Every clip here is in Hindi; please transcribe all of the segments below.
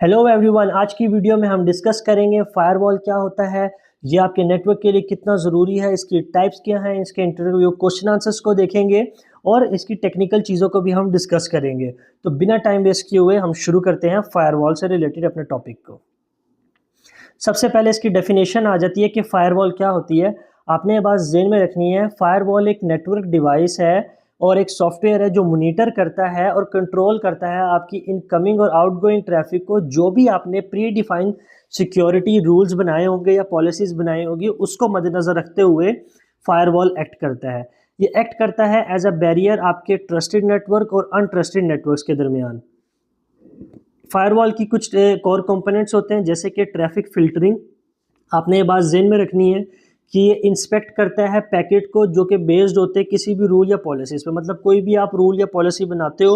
हेलो एवरीवन, आज की वीडियो में हम डिस्कस करेंगे फायरवॉल क्या होता है, ये आपके नेटवर्क के लिए कितना ज़रूरी है, इसकी टाइप्स क्या हैं, इसके इंटरव्यू क्वेश्चन आंसर्स को देखेंगे और इसकी टेक्निकल चीज़ों को भी हम डिस्कस करेंगे। तो बिना टाइम वेस्ट किए हुए हम शुरू करते हैं फायरवॉल से रिलेटेड अपने टॉपिक को। सबसे पहले इसकी डेफिनेशन आ जाती है कि फायरवॉल क्या होती है। आपने ये बात ज़हन में रखनी है, फायरवॉल एक नेटवर्क डिवाइस है और एक सॉफ्टवेयर है जो मॉनिटर करता है और कंट्रोल करता है आपकी इनकमिंग और आउटगोइंग ट्रैफिक को। जो भी आपने प्री डिफाइंड सिक्योरिटी रूल्स बनाए होंगे या पॉलिसीज़ बनाई होगी उसको मद्देनज़र रखते हुए फायरवॉल एक्ट करता है। ये एक्ट करता है एज अ बैरियर आपके ट्रस्टेड नेटवर्क और अनट्रस्टेड नेटवर्क्स के दरमियान। फायरवॉल की कुछ कोर कंपोनेंट्स होते हैं जैसे कि ट्रैफिक फिल्टरिंग। आपने ये बात ज़हन में रखनी है कि ये इंस्पेक्ट करता है पैकेट को जो कि बेस्ड होते हैं किसी भी रूल या पॉलिसीज़ पे। मतलब कोई भी आप रूल या पॉलिसी बनाते हो,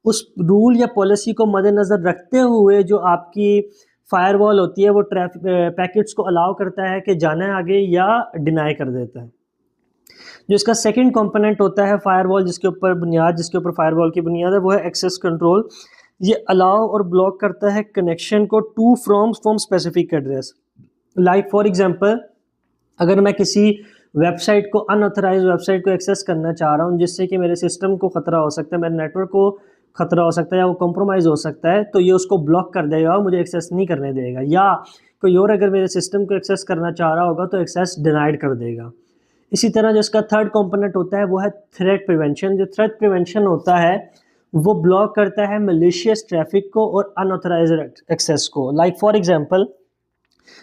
उस रूल या पॉलिसी को मद्देनज़र रखते हुए जो आपकी फायरवॉल होती है वो ट्रैफिक पैकेट्स को अलाउ करता है कि जाना है आगे या डिनाई कर देता है। जो इसका सेकंड कंपोनेंट होता है फायरवॉल, जिसके ऊपर फायरवॉल की बुनियाद है, वो है एक्सेस कंट्रोल। ये अलाउ और ब्लॉक करता है कनेक्शन को to from specific address. Like for example, अगर मैं किसी वेबसाइट को अनऑथराइज वेबसाइट को एक्सेस करना चाह रहा हूँ जिससे कि मेरे सिस्टम को ख़तरा हो सकता है, मेरे नेटवर्क को ख़तरा हो सकता है या वो कॉम्प्रोमाइज़ हो सकता है, तो ये उसको ब्लॉक कर देगा और मुझे एक्सेस नहीं करने देगा। या कोई और अगर मेरे सिस्टम को एक्सेस करना चाह रहा होगा तो एक्सेस डिनाइड कर देगा। इसी तरह जो इसका थर्ड कंपोनेंट होता है वो है थ्रेट प्रिवेंशन। जो थ्रेट प्रिवेंशन होता है वो ब्लॉक करता है मलिशियस ट्रैफिक को और अनऑथराइज्ड एक्सेस को। लाइक फॉर एग्जांपल,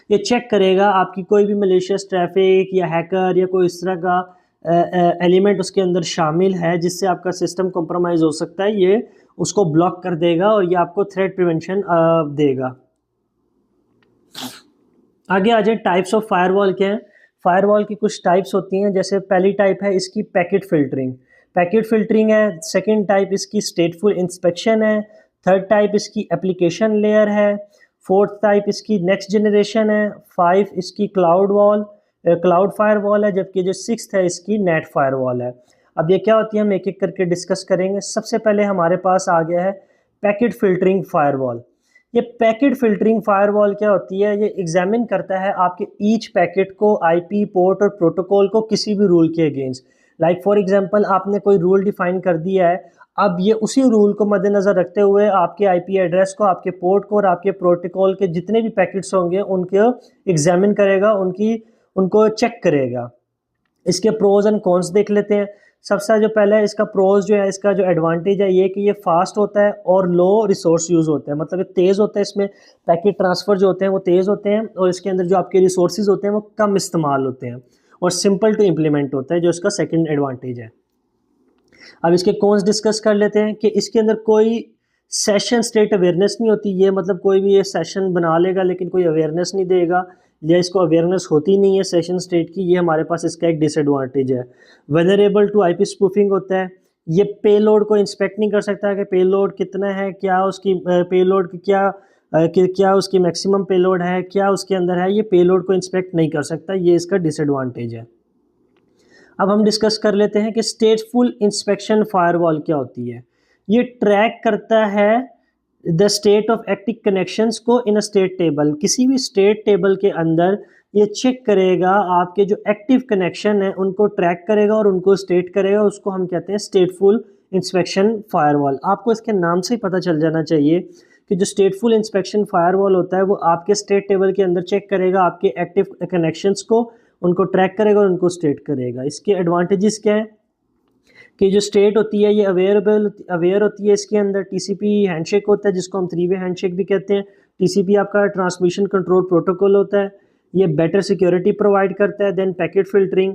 ये चेक करेगा आपकी कोई भी मलिशियस ट्रैफिक या हैकर या कोई इस तरह का एलिमेंट उसके अंदर शामिल है जिससे आपका सिस्टम कॉम्प्रोमाइज़ हो सकता है, ये उसको ब्लॉक कर देगा और ये आपको थ्रेट प्रिवेंशन देगा। आगे आ जाए, टाइप्स ऑफ फायरवॉल क्या है। फायरवॉल की कुछ टाइप्स होती हैं, जैसे पहली टाइप है इसकी पैकेट फ़िल्टरिंग। पैकेट फ़िल्टरिंग है। सेकंड टाइप इसकी स्टेटफुल इंस्पेक्शन है। थर्ड टाइप इसकी एप्लीकेशन लेयर है। फोर्थ टाइप इसकी नेक्स्ट जनरेशन है। 5 इसकी क्लाउड फायरवॉल है, जबकि जो 6th है इसकी नेट फायरवॉल है। अब ये क्या होती है हम एक एक करके डिस्कस करेंगे। सबसे पहले हमारे पास आ गया है पैकेट फ़िल्टरिंग फायरवॉल। ये पैकेट फ़िल्टरिंग फायरवॉल क्या होती है, ये एग्जामिन करता है आपके ईच पैकेट को, आईपी पोर्ट और प्रोटोकॉल को किसी भी रूल के अगेंस्ट। लाइक फॉर एग्जांपल, आपने कोई रूल डिफाइन कर दिया है, अब ये उसी रूल को मद्देनज़र रखते हुए आपके आईपी एड्रेस को, आपके पोर्ट को और आपके प्रोटोकॉल के जितने भी पैकेट्स होंगे उनको एग्जामिन करेगा, उनको चेक करेगा। इसके प्रोज एंड कॉन्स देख लेते हैं। सबसे जो पहला है इसका प्रोज जो है, इसका जो एडवांटेज है ये कि ये फास्ट होता है और लो रिसोर्स यूज़ होता है। मतलब ये तेज़ होता है, इसमें पैकेट ट्रांसफ़र जो होते हैं वो तेज़ होते हैं और इसके अंदर जो आपके रिसोर्सेज होते हैं वो कम इस्तेमाल होते हैं और सिंपल टू इम्प्लीमेंट होता है, जो इसका सेकंड एडवांटेज है। अब इसके कॉन्स डिस्कस कर लेते हैं कि इसके अंदर कोई सेशन स्टेट अवेयरनेस नहीं होती। ये मतलब कोई भी ये सेशन बना लेगा लेकिन कोई अवेयरनेस नहीं देगा, या इसको अवेयरनेस होती नहीं है सेशन स्टेट की, ये हमारे पास इसका एक डिसएडवांटेज है। वनरेबल टू आईपी स्पूफिंग होता है। ये पेलोड को इंस्पेक्ट नहीं कर सकता कि पेलोड कितना है, क्या उसकी पेलोड क्या उसकी मैक्सिमम पेलोड है, क्या उसके अंदर है, ये पेलोड को इंस्पेक्ट नहीं कर सकता, ये इसका डिसएडवांटेज है। अब हम डिस्कस कर लेते हैं कि स्टेटफुल इंस्पेक्शन फायरवॉल क्या होती है। ये ट्रैक करता है the state of active connections को इन अ स्टेट टेबल। किसी भी स्टेट टेबल के अंदर ये चेक करेगा आपके जो एक्टिव कनेक्शन है उनको ट्रैक करेगा और उनको स्टेट करेगा, उसको हम कहते हैं स्टेटफुल इंस्पेक्शन फायरवॉल। आपको इसके नाम से ही पता चल जाना चाहिए कि जो स्टेटफुल इंस्पेक्शन फायरवॉल होता है वो आपके स्टेट टेबल के अंदर चेक करेगा आपके एक्टिव कनेक्शंस को, उनको ट्रैक करेगा और उनको स्टेट करेगा। इसके एडवांटेजेस क्या है कि जो स्टेट होती है ये अवेयर होती है। इसके अंदर टीसीपी हैंडशेक होता है जिसको हम 3 वे हैंडशेक भी कहते हैं। टीसीपी आपका ट्रांसमिशन कंट्रोल प्रोटोकॉल होता है, ये बेटर सिक्योरिटी प्रोवाइड करता है देन पैकेट फ़िल्टरिंग।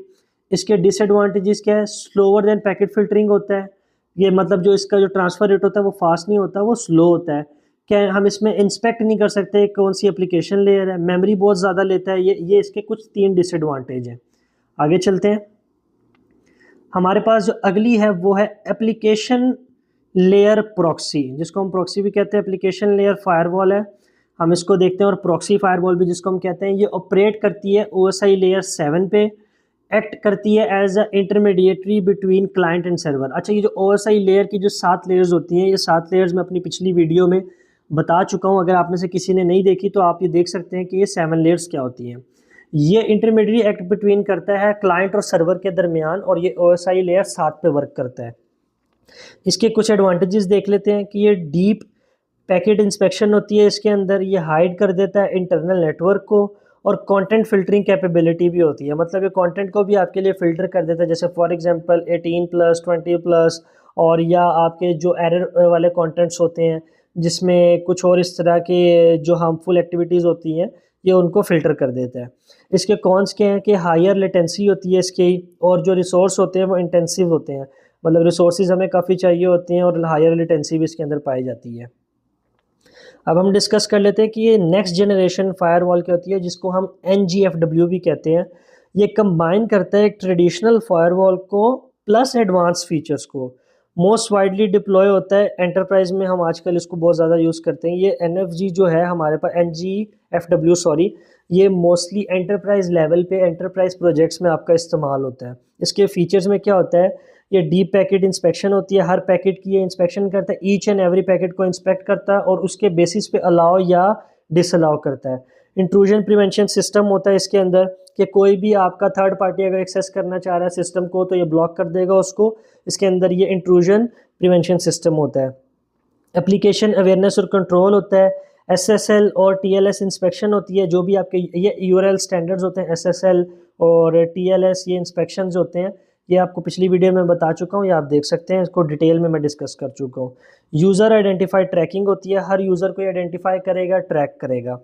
इसके डिसएडवांटेजेस क्या है, स्लोअर देन पैकेट फ़िल्टरिंग होता है। ये मतलब जो इसका जो ट्रांसफ़र रेट होता है वो फास्ट नहीं होता, वो स्लो होता है। क्या हम इसमें इंस्पेक्ट नहीं कर सकते कौन सी एप्लीकेशन लेयर है, मेमोरी बहुत ज़्यादा लेता है। ये इसके कुछ 3 डिसएडवांटेज हैं। आगे चलते हैं। हमारे पास जो अगली है वो है एप्लीकेशन लेयर प्रॉक्सी, जिसको हम प्रॉक्सी भी कहते हैं। एप्लीकेशन लेयर फायरवॉल है, हम इसको देखते हैं, और प्रॉक्सी फायरवॉल भी जिसको हम कहते हैं। ये ऑपरेट करती है ओएसआई लेयर 7 पे, एक्ट करती है as a intermediatory between client and server. अच्छा, ये जो ओएसआई लेयर की जो 7 लेयर्स होती हैं, ये 7 लेयर्स मैं अपनी पिछली वीडियो में बता चुका हूँ। अगर आप में से किसी ने नहीं देखी तो आप ये देख सकते हैं कि ये 7 लेयर्स क्या होती हैं। ये इंटरमीडिएट एक्ट बिटवीन करता है क्लाइंट और सर्वर के दरमियान, और ये OSI लेयर 7 पे वर्क करता है। इसके कुछ एडवांटेजेस देख लेते हैं कि ये डीप पैकेट इंस्पेक्शन होती है इसके अंदर, ये हाइड कर देता है इंटरनल नेटवर्क को, और कंटेंट फिल्टरिंग कैपेबिलिटी भी होती है, मतलब ये कंटेंट को भी आपके लिए फ़िल्टर कर देता है, जैसे फॉर एग्जांपल 18+, 20+, और या आपके जो एरर वाले कंटेंट्स होते हैं जिसमें कुछ और इस तरह के जो हार्मफुल एक्टिविटीज़ होती हैं, ये उनको फ़िल्टर कर देता है। इसके कॉन्स क्या हैं कि हायर लेटेंसी होती है इसकी, और जो रिसोर्स होते हैं वो इंटेंसिव होते हैं, मतलब रिसोर्सेज हमें काफ़ी चाहिए होती हैं, और हायर लेटेंसी भी इसके अंदर पाई जाती है। अब हम डिस्कस कर लेते हैं कि ये नेक्स्ट जनरेशन फायरवॉल क्या होती है, जिसको हम NGFW भी कहते हैं। ये कंबाइन करता है एक ट्रेडिशनल फायरवॉल को प्लस एडवांस फीचर्स को। मोस्ट वाइडली डिप्लॉय होता है एंटरप्राइज में, हम आजकल इसको बहुत ज़्यादा यूज़ करते हैं। ये NFG जो है हमारे पास, NGFW सॉरी, ये मोस्टली एंटरप्राइज लेवल पे एंटरप्राइज प्रोजेक्ट्स में आपका इस्तेमाल होता है। इसके फीचर्स में क्या होता है, ये डीप पैकेट इंस्पेक्शन होती है, हर पैकेट की ये इंस्पेक्शन करता है, ईच एंड एवरी पैकेट को इंस्पेक्ट करता है और उसके बेसिस पे अलाउ या डिसअलाउ करता है। इंट्रूजन प्रिवेंशन सिस्टम होता है इसके अंदर, कि कोई भी आपका थर्ड पार्टी अगर एक्सेस करना चाह रहा है सिस्टम को तो ये ब्लॉक कर देगा उसको। इसके अंदर ये इंट्रूजन प्रिवेंशन सिस्टम होता है। एप्लीकेशन अवेयरनेस और कंट्रोल होता है। SSL और TLS इंस्पेक्शन होती है, जो भी आपके ये URL स्टैंडर्ड्स होते हैं, SSL और TLS ये इंस्पेक्शंस होते हैं। ये आपको पिछली वीडियो में बता चुका हूँ, ये आप देख सकते हैं, इसको डिटेल में मैं डिस्कस कर चुका हूँ। यूज़र आइडेंटिफाई ट्रैकिंग होती है, हर यूज़र को आइडेंटिफाई करेगा, ट्रैक करेगा।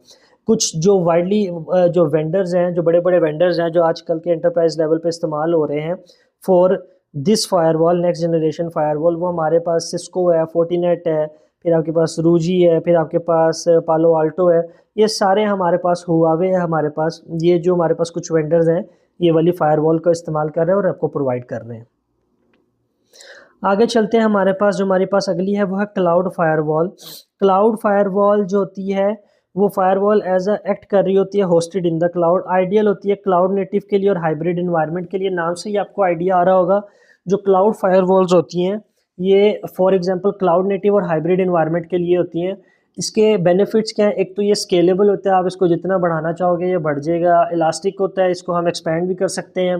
कुछ जो वाइडली जो वेंडर्स हैं, जो बड़े बड़े वेंडर्स हैं जो आजकल के एंटरप्राइज लेवल पे इस्तेमाल हो रहे हैं for this firewall, next generation firewall, वो हमारे पास सिस्को है, फोर्टिनेट है, फिर आपके पास रूजी है, फिर आपके पास पालो आल्टो है, ये सारे हमारे पास, हुआवे है हमारे पास, ये जो हमारे पास कुछ वेंडर्स हैं ये वाली फायरवॉल का इस्तेमाल कर रहे हैं और आपको प्रोवाइड कर रहे हैं। आगे चलते हैं, हमारे पास जो हमारे पास अगली है वो है क्लाउड फायरवॉल। क्लाउड फायरवॉल जो होती है वो फायरवॉल एज अ एक्ट कर रही होती है hosted in the cloud. Ideal होती है क्लाउड नेटिव के लिए और हाइब्रिड इन्वायरमेंट के लिए। नाम से ही आपको आइडिया आ रहा होगा, जो क्लाउड फायरवॉल्स होती हैं ये फॉर एग्जांपल क्लाउड नेटिव और हाइब्रिड इन्वायरमेंट के लिए होती हैं। इसके बेनिफिट्स क्या हैं, एक तो ये स्केलेबल होता है, आप इसको जितना बढ़ाना चाहोगे ये बढ़ जाएगा। इलास्टिक होता है, इसको हम एक्सपेंड भी कर सकते हैं।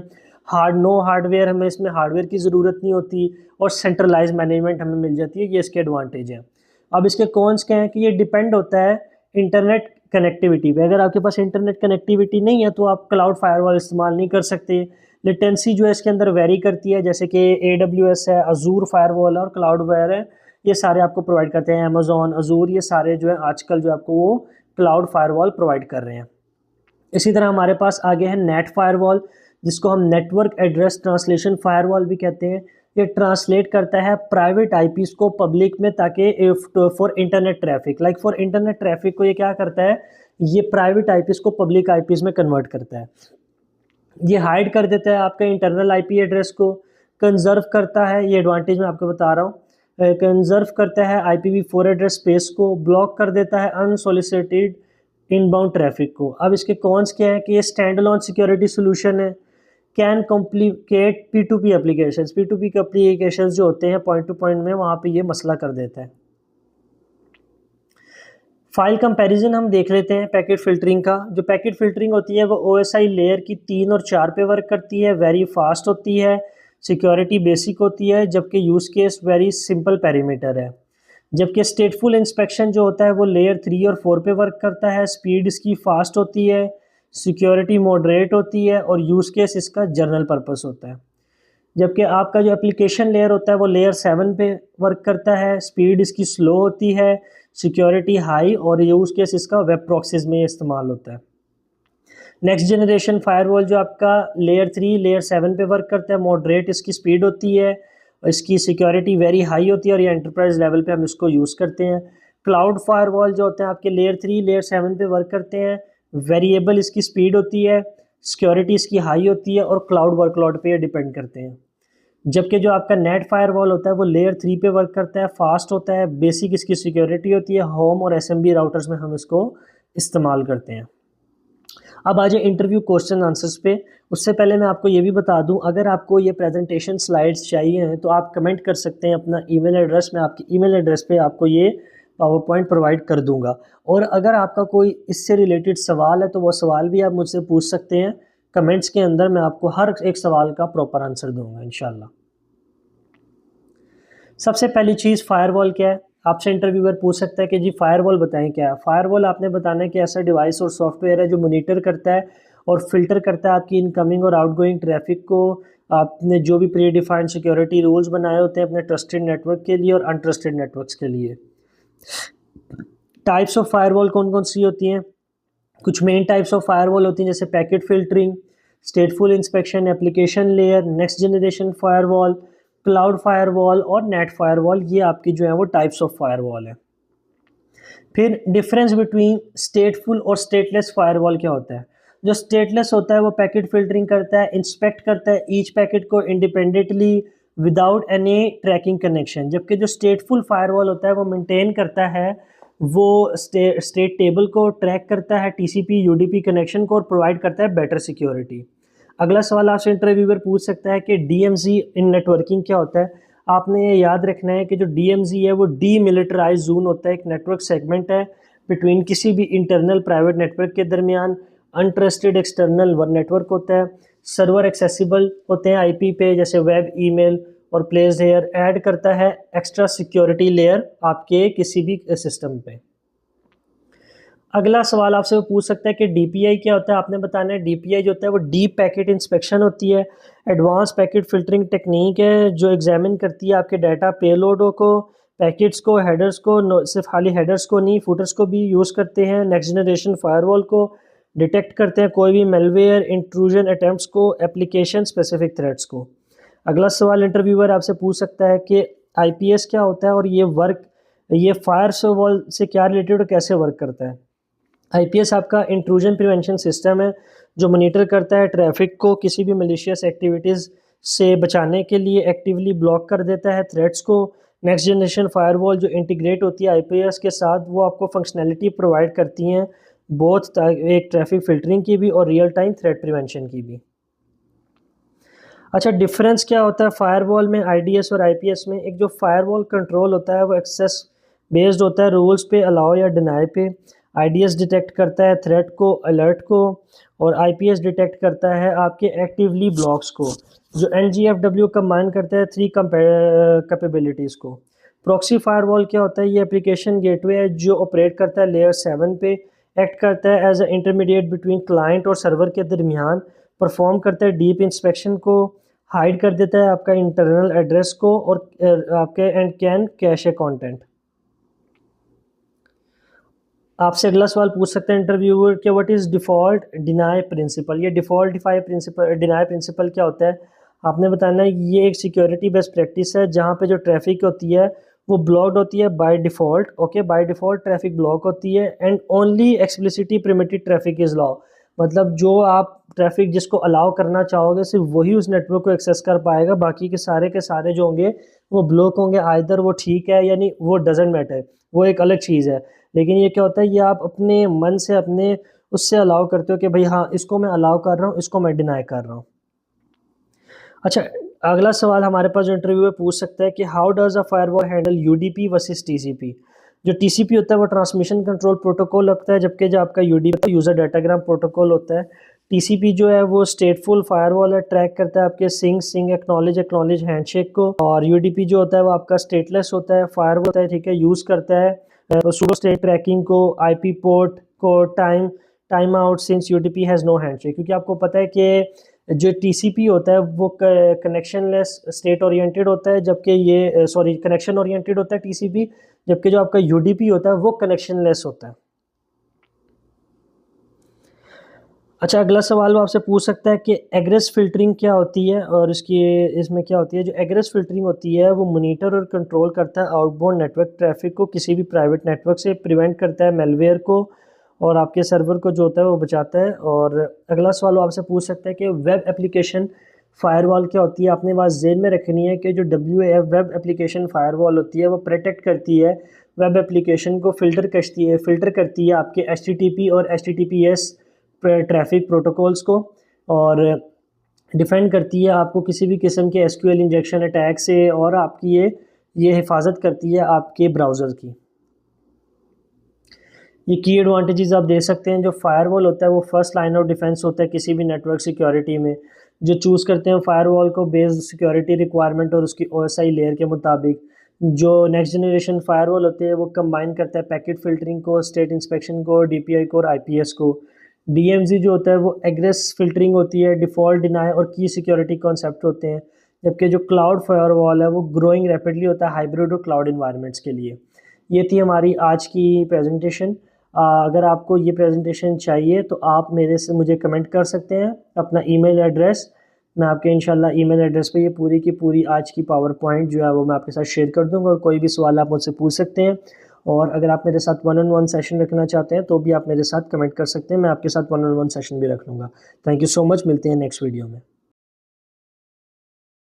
नो हार्डवेयर, हमें इसमें हार्डवेयर की ज़रूरत नहीं होती, और सेंट्रलाइज मैनेजमेंट हमें मिल जाती है, ये इसके एडवांटेज हैं। अब इसके कॉन्स क्या हैं कि ये डिपेंड होता है इंटरनेट कनेक्टिविटी पे। अगर आपके पास इंटरनेट कनेक्टिविटी नहीं है तो आप क्लाउड फायरवॉल इस्तेमाल नहीं कर सकते। लेटेंसी जो है इसके अंदर वेरी करती है, जैसे कि AWS है, अजूर फायरवॉल है और क्लाउडवेयर है, ये सारे आपको प्रोवाइड करते हैं। अमेजोन, अजूर, ये सारे जो है आजकल जो आपको वो क्लाउड फायरवॉल प्रोवाइड कर रहे हैं। इसी तरह हमारे पास आगे है नेट फायरवॉल, जिसको हम नेटवर्क एड्रेस ट्रांसलेशन फायरवॉल भी कहते हैं। ये ट्रांसलेट करता है प्राइवेट IPs को पब्लिक में, ताकि for internet traffic, like for internet traffic को ये क्या करता है, ये प्राइवेट IPs को पब्लिक IPs में कन्वर्ट करता है। ये हाइड कर देता है आपका इंटरनल IP एड्रेस को। कंजर्व करता है, ये एडवांटेज मैं आपको बता रहा हूँ, कंजर्व करता है IPv4 एड्रेस स्पेस को। ब्लॉक कर देता है अनसोलिसिटेड इनबाउंड ट्रैफिक को। अब इसके कॉन्स क्या है कि ये स्टैंड अलोन सिक्योरिटी सोल्यूशन है। Can complicate P2P applications, P2P के एप्लीकेशंस जो होते हैं पॉइंट टू पॉइंट में, वहाँ पे ये मसला कर देता है। फाइल कंपैरिजन हम देख लेते हैं पैकेट फ़िल्टरिंग का। जो पैकेट फ़िल्टरिंग होती है वो OSI लेयर की 3 और 4 पे वर्क करती है, वेरी फास्ट होती है, सिक्योरिटी बेसिक होती है, जबकि use case very simple parameter है। जबकि स्टेटफुल इंस्पेक्शन जो होता है वो लेयर 3 और 4 पे वर्क करता है, स्पीड इसकी फास्ट होती है, सिक्योरिटी मॉडरेट होती है, और यूज़ केस इसका जनरल पर्पस होता है। जबकि आपका जो एप्लीकेशन लेयर होता है वो लेयर 7 पे वर्क करता है, स्पीड इसकी स्लो होती है, सिक्योरिटी हाई, और यूज़ केस इसका वेब प्रॉक्सीज में इस्तेमाल होता है। नेक्स्ट जनरेशन फायरवॉल जो आपका लेयर 3 लेयर 7 पे वर्क करता है, मॉडरेट इसकी स्पीड होती है, इसकी सिक्योरिटी वेरी हाई होती है, और ये एंटरप्राइज लेवल पे हम इसको यूज़ करते हैं। क्लाउड फायरवॉल जो होते हैं आपके लेयर 3 लेयर 7 पे वर्क करते हैं, वेरिएबल इसकी स्पीड होती है, सिक्योरिटी इसकी हाई होती है, और क्लाउड वर्कलोड पे ये डिपेंड करते हैं। जबकि जो आपका नेट फायरवॉल होता है वो लेयर 3 पे वर्क करता है, फास्ट होता है, बेसिक इसकी सिक्योरिटी होती है, होम और SMB राउटर्स में हम इसको इस्तेमाल करते हैं। अब आ जाए इंटरव्यू क्वेश्चन आंसर्स पे। उससे पहले मैं आपको ये भी बता दूं, अगर आपको ये प्रेजेंटेशन स्लाइड्स चाहिए हैं तो आप कमेंट कर सकते हैं अपना ईमेल एड्रेस। मैं आपकी ईमेल एड्रेस पे आपको ये पावर पॉइंट प्रोवाइड कर दूंगा। और अगर आपका कोई इससे रिलेटेड सवाल है तो वो सवाल भी आप मुझसे पूछ सकते हैं कमेंट्स के अंदर, मैं आपको हर एक सवाल का प्रॉपर आंसर दूंगा इंशाल्लाह। सबसे पहली चीज़ फायरवॉल क्या है। आपसे इंटरव्यूअर पूछ सकता है कि जी फायरवॉल बताएं क्या है। फायरवॉल आपने बताना है कि ऐसा डिवाइस और सॉफ्टवेयर है जो मॉनिटर करता है और फिल्टर करता है आपकी इनकमिंग और आउटगोइंग ट्रैफिक को। आपने जो भी प्री डिफाइंड सिक्योरिटी रूल्स बनाए होते हैं अपने ट्रस्टेड नेटवर्क के लिए और अनट्रस्टेड नेटवर्क्स के लिए। टाइप्स ऑफ फायरवॉल कौन कौन सी होती हैं। कुछ मेन टाइप्स ऑफ फायरवॉल होती हैं जैसे packet filtering, stateful inspection, application layer, next generation firewall, cloud firewall और नेट फायरवॉल। ये आपकी जो है वो टाइप्स ऑफ फायरवॉल है। फिर डिफरेंस बिटवीन स्टेटफुल और स्टेटलेस फायरवॉल क्या होता है। जो स्टेटलेस होता है वो पैकेट फिल्टरिंग करता है, इंस्पेक्ट करता है ईच पैकेट को independently without any tracking connection. जबकि जो स्टेटफुल फायरवॉल होता है वो मेंटेन करता है, वो स्टेट टेबल को ट्रैक करता है, टीसीपी यूडीपी कनेक्शन को, और प्रोवाइड करता है बेटर सिक्योरिटी। अगला सवाल आपसे इंटरव्यूअर पूछ सकता है कि डीएमजी इन नेटवर्किंग क्या होता है। आपने ये याद रखना है कि जो डीएमजी है वो डीमिलिटराइज जोन होता है, एक नेटवर्क सेगमेंट है बिटवीन किसी भी इंटरनल प्राइवेट नेटवर्क के दरमियान। अनट्रस्टेड एक्सटर्नल नेटवर्क होता है। सर्वर एक्सेसिबल होते हैं आईपी पे जैसे वेब, ईमेल और प्लेस हेयर। ऐड करता है एक्स्ट्रा सिक्योरिटी लेयर आपके किसी भी सिस्टम पे। अगला सवाल आपसे वो पूछ सकता है कि डीपीआई क्या होता है। आपने बताना है डीपीआई जो होता है वो डीप पैकेट इंस्पेक्शन होती है, एडवांस पैकेट फिल्टरिंग टेक्निक है जो एग्जामिन करती है आपके डाटा पेलोडों को, पैकेट्स को, हेडर्स को, सिर्फ खाली हेडर्स को नहीं फुटर्स को भी यूज़ करते हैं। नेक्स्ट जनरेशन फायरवॉल को डिटेक्ट करते हैं कोई भी मेलवेयर, इंट्रूजन अटैम्प्ट्स को, एप्लीकेशन स्पेसिफिक थ्रेट्स को। अगला सवाल इंटरव्यूअर आपसे पूछ सकता है कि आईपीएस क्या होता है और ये फायरवॉल से क्या रिलेटेड और कैसे वर्क करता है। आईपीएस आपका इंट्रूजन प्रिवेंशन सिस्टम है जो मॉनिटर करता है ट्रैफिक को किसी भी मलिशियस एक्टिविटीज़ से बचाने के लिए एक्टिवली ब्लॉक कर देता है थ्रेट्स को। नेक्स्ट जनरेशन फायरवॉल जो इंटीग्रेट होती है आईपीएस के साथ वो आपको फंक्शनैलिटी प्रोवाइड करती हैं, बोथ एक ट्रैफिक फिल्टरिंग की भी और रियल टाइम थ्रेट प्रिवेंशन की भी। अच्छा, डिफरेंस क्या होता है फायरवॉल में आईडीएस और आईपीएस में। एक जो फायरवॉल कंट्रोल होता है वो एक्सेस बेस्ड होता है रूल्स पे, अलाउ या डिनाई पे। आईडीएस डिटेक्ट करता है थ्रेट को, अलर्ट को, और आईपीएस डिटेक्ट करता है आपके एक्टिवली ब्लॉक्स को। जो एनजीएफडब्ल्यू कंबाइन करता है थ्री कैपेबिलिटीज़ को। प्रॉक्सी फायरवॉल क्या होता है। ये एप्लीकेशन गेटवे है जो ऑपरेट करता है लेयर 7 पे, एक्ट करता है as a intermediate between client और सर्वर के दरमियान, परफॉर्म करता है डीप इंस्पेक्शन को, हाइड कर देता है आपका इंटरनल एड्रेस को और आपके and can cache a content. आपसे अगला सवाल पूछ सकते हैं इंटरव्यूअर कि what is default deny principle. ये डिफ़ॉल्ट डिनाई प्रिंसिपल क्या होता है। आपने बताना है ये एक सिक्योरिटी बेस्ट प्रैक्टिस है जहाँ पे जो ट्रैफिक होती है वो ब्लॉक्ड होती है by default. Okay, by default traffic block होती है and only explicitly permitted traffic is law. मतलब जो आप ट्रैफिक जिसको अलाउ करना चाहोगे सिर्फ वही उस नेटवर्क को एक्सेस कर पाएगा, बाकी के सारे जो होंगे वो ब्लॉक होंगे। आइदर वो ठीक है यानी वो डजेंट मैटर, वो एक अलग चीज़ है। लेकिन ये क्या होता है, ये आप अपने मन से अपने उससे अलाउ करते हो कि भाई हाँ इसको मैं अलाउ कर रहा हूँ, इसको मैं डिनाई कर रहा हूँ। अच्छा, अगला सवाल हमारे पास जो इंटरव्यू में पूछ सकता है कि how does a firewall handle UDP versus TCP. जो टीसीपी होता है वो ट्रांसमिशन कंट्रोल प्रोटोकॉल लगता है, जबकि जो आपका यूडीपी यूज़र डाटाग्राम प्रोटोकॉल होता है। टीसीपी जो है वो स्टेटफुल फायरवॉल है, ट्रैक करता है आपके सिंग एक्नॉलेज हैंडशेक को। और यूडीपी जो होता है वो आपका स्टेटलेस होता है, फायरवॉल होता है, ठीक है, यूज़ करता है सूडो स्टेट ट्रैकिंग को, आईपी पोर्ट को, time out since UDP has no handshake. क्योंकि आपको पता है कि जो टीसीपी होता है वो कनेक्शनलेस स्टेट ओरिएंटेड होता है, जबकि ये कनेक्शन ओरिएंटेड होता है टीसीपी, जबकि जो आपका यूडीपी होता है वो कनेक्शनलेस होता है। अच्छा, अगला सवाल वो आपसे पूछ सकता है कि एग्रेस फिल्टरिंग क्या होती है और इसमें क्या होती है। जो एग्रेस फिल्टरिंग होती है वो मॉनिटर और कंट्रोल करता है आउटबाउंड नेटवर्क ट्रैफिक को किसी भी प्राइवेट नेटवर्क से, प्रिवेंट करता है मेलवेयर को और आपके सर्वर को जो होता है वो बचाता है। और अगला सवाल वो आपसे पूछ सकता है कि वेब एप्लीकेशन फायरवॉल क्या होती है। आपने बात जेन में रखनी है कि जो WAF वेब एप्लीकेशन फायरवॉल होती है वो प्रोटेक्ट करती है वेब एप्लीकेशन को, फिल्टर करती है आपके HTTP और HTTPS ट्रैफिक प्रोटोकॉल्स को, और डिफेंड करती है आपको किसी भी किस्म के SQL इंजेक्शन अटैक से, और आपकी ये हिफाजत करती है आपके ब्राउज़र की। ये की एडवांटेजेस आप दे सकते हैं। जो फायरवॉल होता है वो फर्स्ट लाइन ऑफ डिफेंस होता है किसी भी नेटवर्क सिक्योरिटी में। जो चूज़ करते हैं फायरवॉल को बेस्ड सिक्योरिटी रिक्वायरमेंट और उसकी ओएसआई लेयर के मुताबिक। जो नेक्स्ट जनरेशन फायरवॉल होते हैं वो कंबाइन करता है पैकेट फिल्टरिंग को, स्टेट इंस्पेक्शन को, डीपीआई को और आईपीएस को। डीएमजी जो होता है वो एग्रेस फिल्टरिंग होती है, डिफ़ॉल्ट डिनाई और की सिक्योरिटी कॉन्सेप्ट होते हैं। जबकि जो क्लाउड फायरवॉल है वो ग्रोइंग रैपिडली होता है हाइब्रिड और क्लाउड इन्वायरमेंट्स के लिए। ये थी हमारी आज की प्रेजेंटेशन। अगर आपको ये प्रेजेंटेशन चाहिए तो आप मेरे से मुझे कमेंट कर सकते हैं अपना ईमेल एड्रेस। मैं आपके इंशाल्लाह ईमेल एड्रेस पे ये पूरी की पूरी आज की पावर पॉइंट जो है वो मैं आपके साथ शेयर कर दूंगा, और कोई भी सवाल आप मुझसे पूछ सकते हैं। और अगर आप मेरे साथ 1-on-1 सेशन रखना चाहते हैं तो भी आप मेरे साथ कमेंट कर सकते हैं, मैं आपके साथ 1-on-1 सेशन भी रख लूँगा। थैंक यू सो मच, मिलते हैं नेक्स्ट वीडियो में।